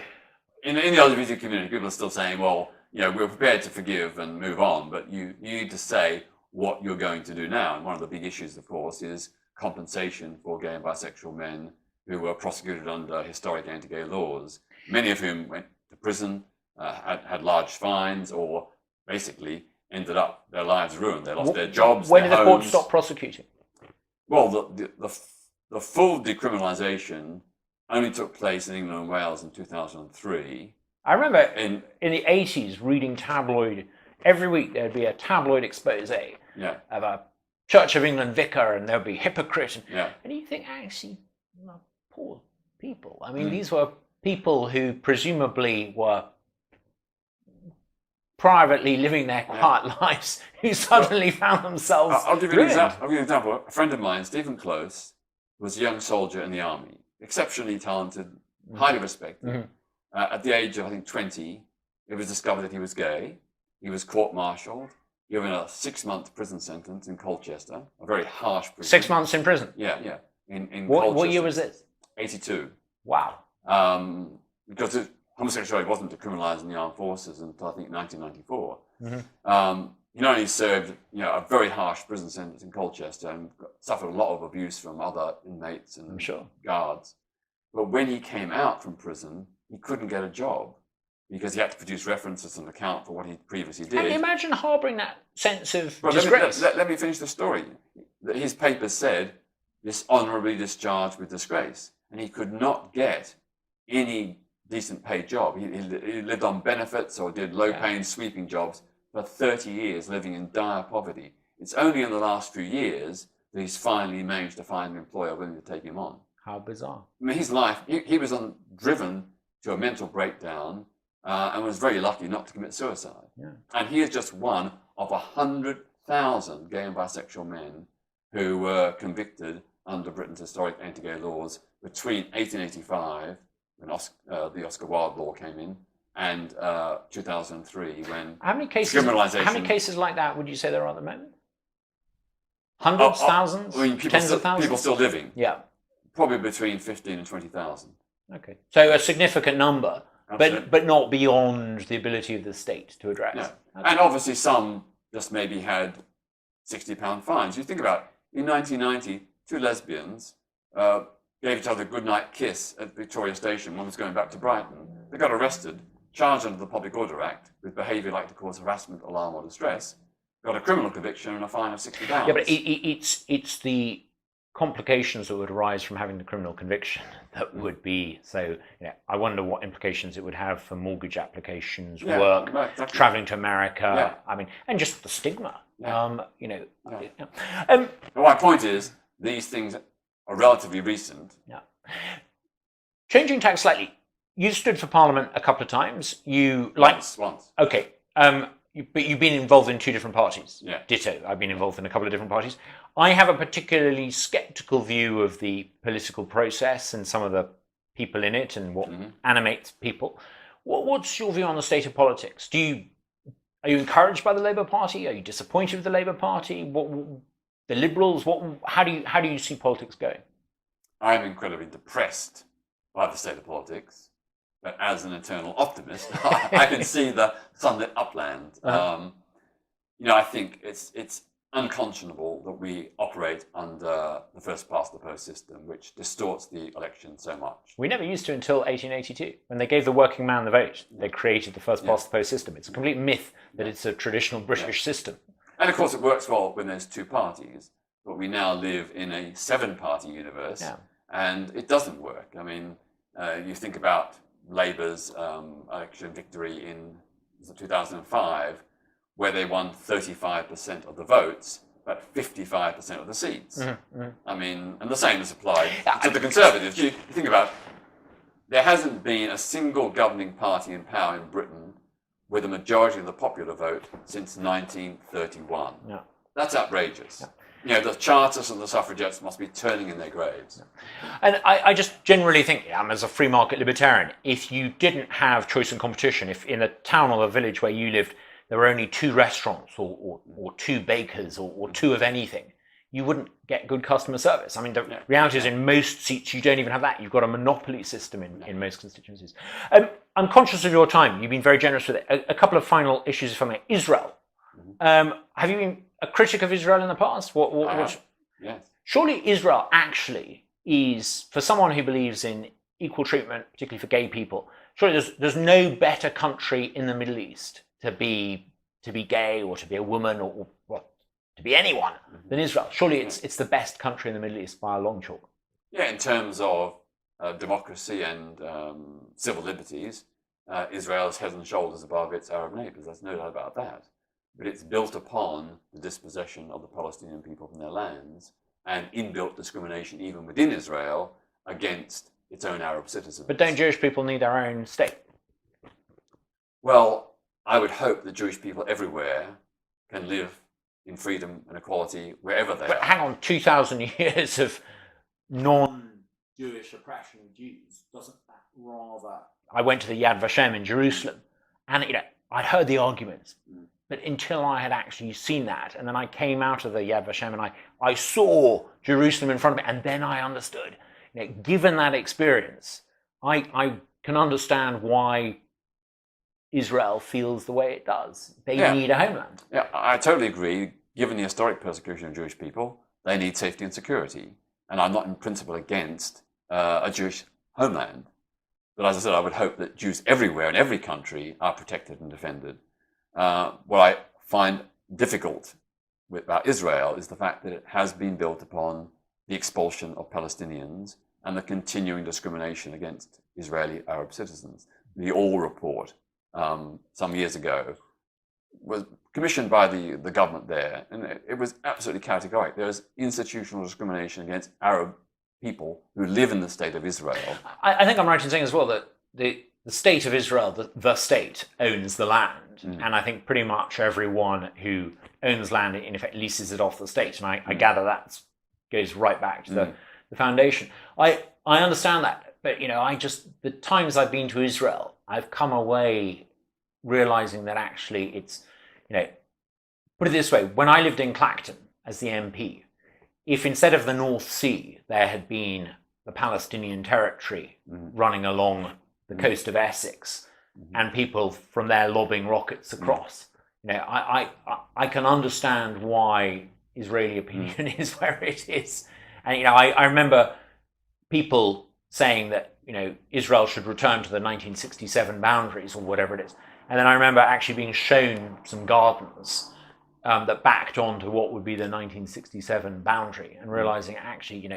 in the LGBT community. People are still saying, "Well, we're prepared to forgive and move on," but you need to say what you're going to do now. And one of the big issues, of course, is compensation for gay and bisexual men who were prosecuted under historic anti-gay laws. Many of whom went to prison, had large fines, or basically ended up their lives ruined. They lost their jobs. When did the court stop prosecuting? Well, the full decriminalisation only took place in England and Wales in 2003. I remember in the 80s reading tabloid. Every week there'd be a tabloid expose of a Church of England vicar, and there'd be hypocrite. And you think, actually, poor people. These were people who presumably were privately living their quiet lives, who suddenly found themselves I'll give you an example. A friend of mine, Stephen Close, was a young soldier in the army, exceptionally talented, highly respected. At the age of, I think, 20, it was discovered that he was gay. He was court-martialed, given a 6-month prison sentence in Colchester, a very harsh prison. 6 months in prison? Yeah. In Colchester. What year was this? 82. Wow. Because homosexuality wasn't decriminalised in the armed forces until, I think, 1994. He not only served, a very harsh prison sentence in Colchester and suffered a lot of abuse from other inmates and guards. But when he came out from prison, he couldn't get a job because he had to produce references and account for what he previously did. Can you imagine harbouring that sense of disgrace? Let me finish the story. His paper said, dishonourably discharged with disgrace. And he could not get any decent paid job. He lived on benefits or did low-paying sweeping jobs for 30 years, living in dire poverty. It's only in the last few years that he's finally managed to find an employer willing to take him on. How bizarre. His life, he was driven to a mental breakdown and was very lucky not to commit suicide. And he is just one of 100,000 gay and bisexual men who were convicted under Britain's historic anti-gay laws between 1885, when the Oscar Wilde law came in, and 2003, when decriminalisation. How many cases like that would you say there are at the moment? Hundreds, thousands, tens of thousands? People still living. Yeah. Probably between 15 and 20,000. Okay. So a significant number, but not beyond the ability of the state to address. Yeah. Okay. And obviously some just maybe had £60 fines. You think about it, in 1990, 2 lesbians gave each other a goodnight kiss at Victoria Station. One was going back to Brighton. They got arrested, charged under the Public Order Act with behaviour like to cause harassment, alarm or distress, got a criminal conviction and a fine of £60. Yeah, but it's the complications that would arise from having the criminal conviction that would be I wonder what implications it would have for mortgage applications, work, exactly. Travelling to America. And just the stigma. But my point is, these things are relatively recent. Changing tack slightly. You stood for Parliament a couple of times. Once. Okay. But you've been involved in 2 different parties. Yeah. Ditto. I've been involved in a couple of different parties. I have a particularly sceptical view of the political process and some of the people in it and what animates people. What's your view on the state of politics? Are you encouraged by the Labour Party? Are you disappointed with the Labour Party? The Liberals? How do you see politics going? I'm incredibly depressed by the state of politics. But as an eternal optimist, I can see the sunlit upland. I think it's unconscionable that we operate under the first past the post system, which distorts the election so much. We never used to until 1882, when they gave the working man the vote. They created the first past the post system. It's a complete myth that it's a traditional British system. And of course, it works well when there's two parties, but we now live in a 7-party universe, and it doesn't work. I mean, you think about Labour's election victory in 2005, where they won 35% of the votes, but 55% of the seats. I mean, and the same is applied to the Conservatives. You think about, there hasn't been a single governing party in power in Britain with a majority of the popular vote since 1931. That's outrageous. You know, the Chartists and the suffragettes must be turning in their graves. And I just generally think, as a free market libertarian, if you didn't have choice and competition, if in a town or a village where you lived, there were only 2 restaurants or 2 bakers or 2 of anything, you wouldn't get good customer service. I mean, the reality is in most seats, you don't even have that. You've got a monopoly system in most constituencies. I'm conscious of your time. You've been very generous with it. A couple of final issues, if I may. Israel. Have you been a critic of Israel in the past? Yes. Surely Israel actually is, for someone who believes in equal treatment, particularly for gay people, surely there's no better country in the Middle East to be gay or to be a woman or to be anyone than Israel. Surely it's the best country in the Middle East by a long chalk. Yeah, in terms of democracy and civil liberties, Israel is head and shoulders above its Arab neighbours. There's no doubt about that. But it's built upon the dispossession of the Palestinian people from their lands and inbuilt discrimination even within Israel against its own Arab citizens. But don't Jewish people need their own state? Well, I would hope that Jewish people everywhere can live in freedom and equality wherever they are. Hang on, 2,000 years of non-Jewish oppression of Jews, doesn't that rather... I went to the Yad Vashem in Jerusalem, and I'd heard the arguments, but until I had actually seen that, and then I came out of the Yad Vashem and I saw Jerusalem in front of me, and then I understood. Given that experience, I can understand why Israel feels the way it does. They need a homeland. Yeah, I totally agree. Given the historic persecution of Jewish people, they need safety and security. And I'm not in principle against a Jewish homeland. But as I said, I would hope that Jews everywhere in every country are protected and defended. What I find difficult about Israel is the fact that it has been built upon the expulsion of Palestinians and the continuing discrimination against Israeli Arab citizens. The All report some years ago was commissioned by the government there, and it was absolutely categoric. There is institutional discrimination against Arab people who live in the state of Israel. I think I'm right in saying as well that the state of Israel, the state, owns the land, and I think pretty much everyone who owns land, in effect, leases it off the state, and I gather that goes right back to the foundation. I understand that, but the times I've been to Israel, I've come away realizing that actually it's, put it this way, when I lived in Clacton as the MP, if instead of the North Sea there had been the Palestinian territory running along the coast of Essex and people from there lobbing rockets across, I can understand why Israeli opinion is where it is. And I remember people saying that Israel should return to the 1967 boundaries or whatever it is. And then I remember actually being shown some gardens that backed onto what would be the 1967 boundary, and realizing actually,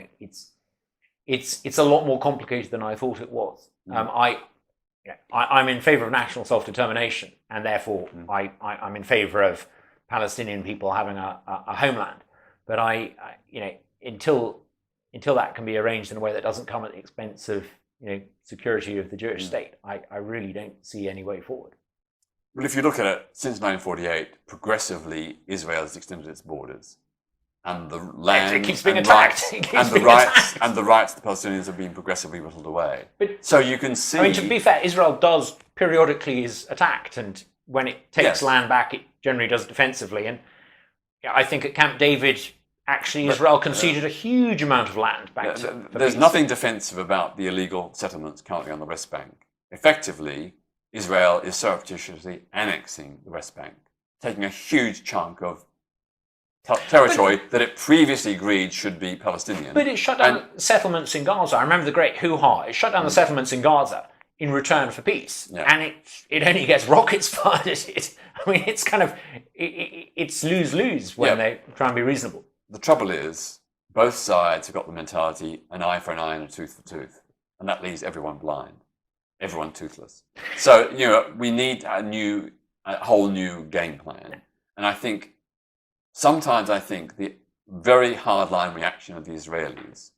it's a lot more complicated than I thought it was. I'm in favor of national self-determination, and therefore I'm in favor of Palestinian people having a homeland. But until that can be arranged in a way that doesn't come at the expense of security of the Jewish state, I really don't see any way forward. Well, if you look at it, since 1948, progressively Israel has extended its borders, and the land it keeps being attacked. And the rights of the Palestinians have been progressively whittled away. So you can see. I mean, to be fair, Israel does periodically is attacked, and when it takes land back, it generally does defensively. And I think at Camp David, actually, Israel conceded a huge amount of land back. There's nothing defensive about the illegal settlements currently on the West Bank. Effectively, Israel is surreptitiously annexing the West Bank, taking a huge chunk of territory that it previously agreed should be Palestinian. But it shut down settlements in Gaza. I remember the great hoo-ha. It shut down the settlements in Gaza in return for peace. Yeah. And it only gets rockets fired at it. I mean, it's kind of, it's lose-lose when they try and be reasonable. The trouble is, both sides have got the mentality, an eye for an eye and a tooth for tooth. And that leaves everyone blind, everyone toothless. So, we need a whole new game plan. And sometimes I think the very hardline reaction of the Israelis,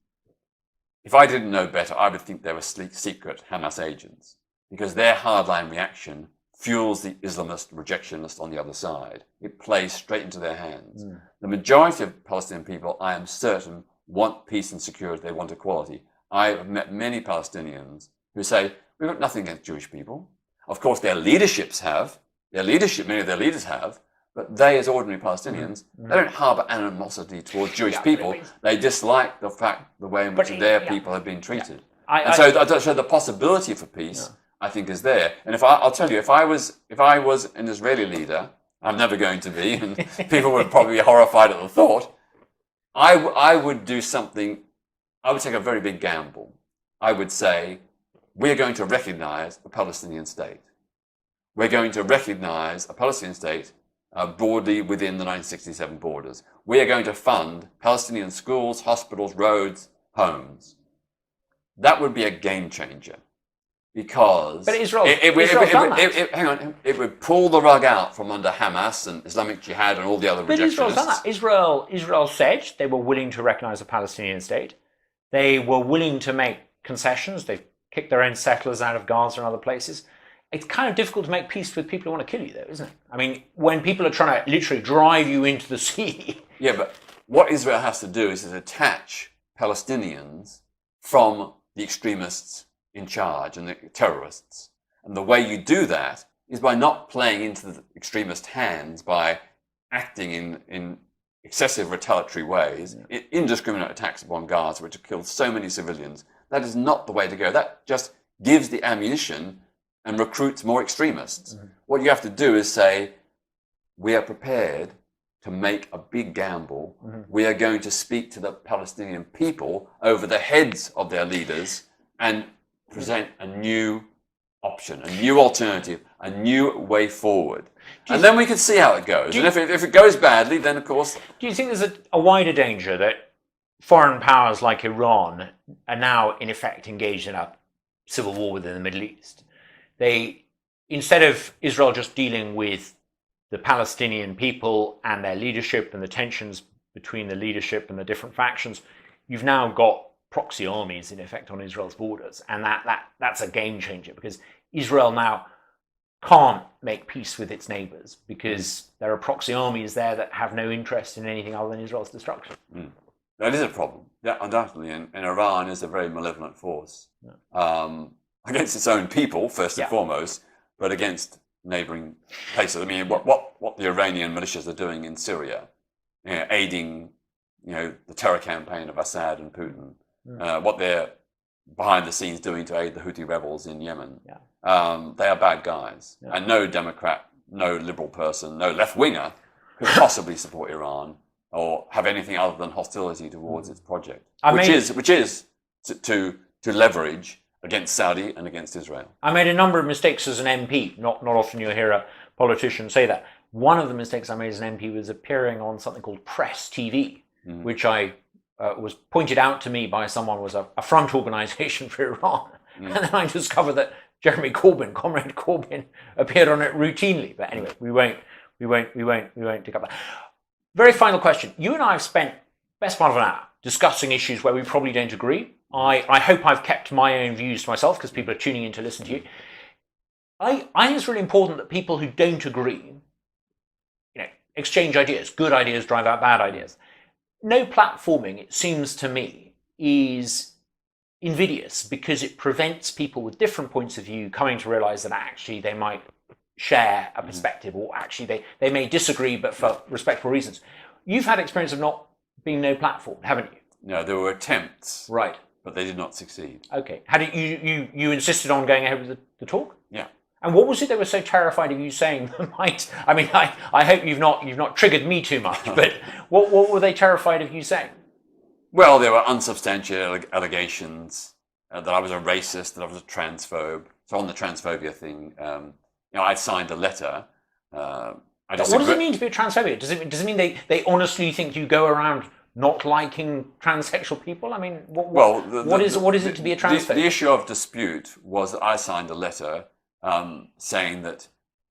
if I didn't know better, I would think they were secret Hamas agents, because their hardline reaction fuels the Islamist rejectionist on the other side. It plays straight into their hands. The majority of Palestinian people, I am certain, want peace and security. They want equality. I have met many Palestinians who say, we've got nothing against Jewish people. Of course, their leaderships have. Many of their leaders have. But they, as ordinary Palestinians, they don't harbour animosity towards Jewish people. They dislike the way in which their people have been treated. So the possibility for peace, I think, is there. And I'll tell you, if I was an Israeli leader, I'm never going to be, and people would probably be horrified at the thought, I would do something. I would take a very big gamble. I would say, we're going to recognize a Palestinian state. We're going to recognize a Palestinian state broadly within the 1967 borders. We are going to fund Palestinian schools, hospitals, roads, homes. That would be a game changer, because but it would pull the rug out from under Hamas and Islamic Jihad and all the other rejectionists. Israel's done that. Israel said they were willing to recognize a Palestinian state. They were willing to make concessions. They've kicked their own settlers out of Gaza and other places. It's kind of difficult to make peace with people who want to kill you, though, isn't it? I mean, when people are trying to literally drive you into the sea. Yeah, but what Israel has to do is to detach Palestinians from the extremists in charge and the terrorists. And the way you do that is by not playing into the extremist hands, by acting in excessive retaliatory ways, indiscriminate attacks upon Gaza, which have killed so many civilians. That is not the way to go. That just gives the ammunition and recruits more extremists. What you have to do is say, we are prepared to make a big gamble. We are going to speak to the Palestinian people over the heads of their leaders and present a new option, a new alternative, a new way forward. And then we can see how it goes. And if it goes badly, then of course... Do you think there's a wider danger that foreign powers like Iran are now in effect engaged in a civil war within the Middle East? Instead of Israel just dealing with the Palestinian people and their leadership and the tensions between the leadership and the different factions, you've now got proxy armies in effect on Israel's borders. And that's a game changer, because Israel now can't make peace with its neighbors because there are proxy armies there that have no interest in anything other than Israel's destruction. That is a problem, undoubtedly. And Iran is a very malevolent force. Against its own people, first and foremost, but against neighboring places. I mean, what the Iranian militias are doing in Syria, aiding, the terror campaign of Assad and Putin, what they're behind the scenes doing to aid the Houthi rebels in Yemen. They are bad guys. And no Democrat, no liberal person, no left-winger could possibly support Iran or have anything other than hostility towards its project, which is to leverage against Saudi and against Israel. I made a number of mistakes as an MP. Not often you'll hear a politician say that. One of the mistakes I made as an MP was appearing on something called Press TV, which I was pointed out to me by someone was a front organisation for Iran. And then I discovered that Comrade Corbyn, appeared on it routinely. But anyway, we won't pick up that. Very final question. You and I have spent best part of an hour discussing issues where we probably don't agree. I hope I've kept my own views to myself because people are tuning in to listen to you. I think it's really important that people who don't agree, exchange ideas. Good ideas drive out bad ideas. No platforming, it seems to me, is invidious because it prevents people with different points of view coming to realize that actually they might share a perspective, or actually they may disagree but for respectful reasons. You've had experience of not being no platform, haven't you? No, there were attempts. Right. But they did not succeed. Okay. How did you insisted on going ahead with the talk? Yeah. And what was it they were so terrified of you saying that might? I mean, I hope you've not triggered me too much, but what were they terrified of you saying? Well, there were unsubstantiated allegations that I was a racist, that I was a transphobe. So on the transphobia thing, I signed a letter. What does it mean to be a transphobic? Does it mean they honestly think you go around not liking transsexual people? I mean, what is it to be a transphobe? The issue of dispute was that I signed a letter saying that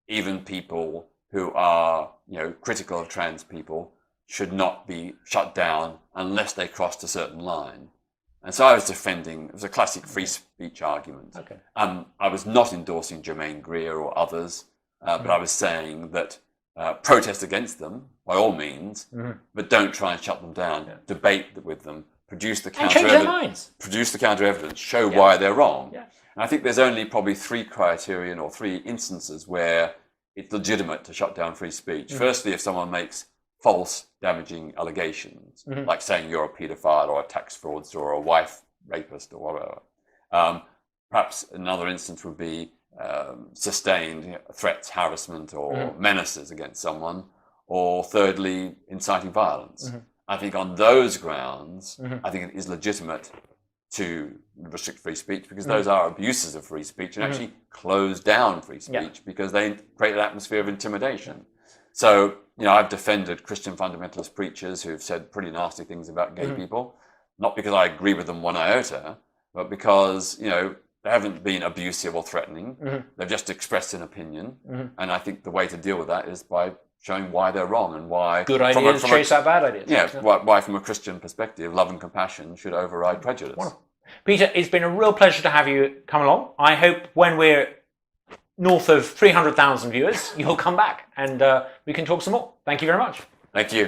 even people who are critical of trans people should not be shut down unless they crossed a certain line. And so I was defending, it was a classic free speech argument. Okay. I was not endorsing Germaine Greer or others, but I was saying that protest against them, by all means, but don't try and shut them down. Yeah. Debate with them, produce the counter evidence, show why they're wrong. Yeah. And I think there's only probably 3 criterion or 3 instances where it's legitimate to shut down free speech. Firstly, if someone makes false, damaging allegations, like saying you're a paedophile or a tax fraudster or a wife rapist or whatever. Perhaps another instance would be sustained threats, harassment, or menaces against someone, or thirdly, inciting violence. I think on those grounds, I think it is legitimate to restrict free speech because those are abuses of free speech and actually close down free speech because they create an atmosphere of intimidation. So, I've defended Christian fundamentalist preachers who've said pretty nasty things about gay people, not because I agree with them one iota, but because, they haven't been abusive or threatening. They've just expressed an opinion. And I think the way to deal with that is by showing why they're wrong and why... Good ideas chase out bad ideas. Yeah, why from a Christian perspective, love and compassion should override prejudice. Wonderful. Peter, it's been a real pleasure to have you come along. I hope when we're north of 300,000 viewers, you'll come back and we can talk some more. Thank you very much. Thank you.